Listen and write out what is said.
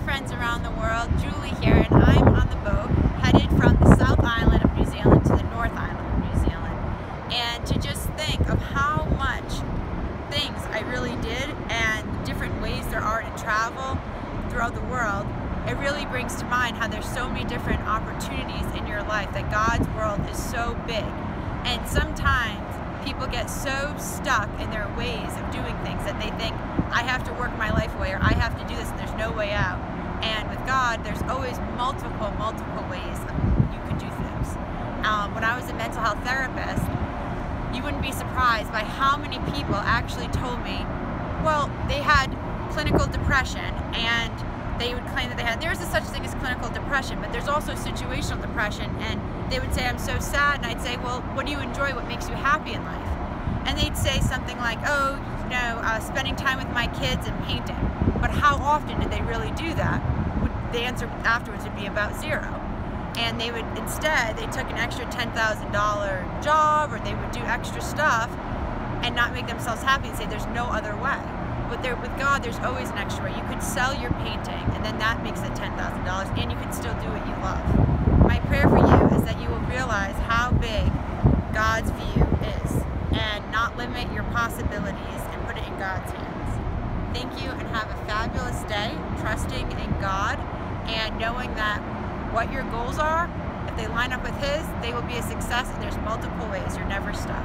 friends around the world. Julie here, and I'm on the boat headed from the South Island of New Zealand to the North Island of New Zealand. And to just think of how much things I really did and the different ways there are to travel throughout the world, it really brings to mind how there's so many different opportunities in your life, that God's world is so big. And sometimes people get so stuck in their ways of doing things that they think, I have to work my life away, or I have to do this and there's no way out. And with God, there's always multiple ways you could do things. When I was a mental health therapist, you wouldn't be surprised by how many people actually told me, well, they had clinical depression, and they would claim that there's a such thing as clinical depression, but there's also situational depression, and they would say, I'm so sad, and I'd say, well, what do you enjoy? What makes you happy in life? And they'd say something like, oh, spending time with my kids and painting. But how often did they really do that? The answer afterwards would be about zero. And they would, instead, they took an extra $10,000 job, or they would do extra stuff and not make themselves happy and say there's no other way. But with God, there's always an extra way. You could sell your painting, and then that makes it $10,000, and you can still do what you love. My prayer for you is that you will realize how big God's view is, and not limit your possibilities and put it in God's hands. Thank you, and have a fabulous day, trusting in God and knowing that what your goals are, if they line up with His, they will be a success, and there's multiple ways. You're never stuck.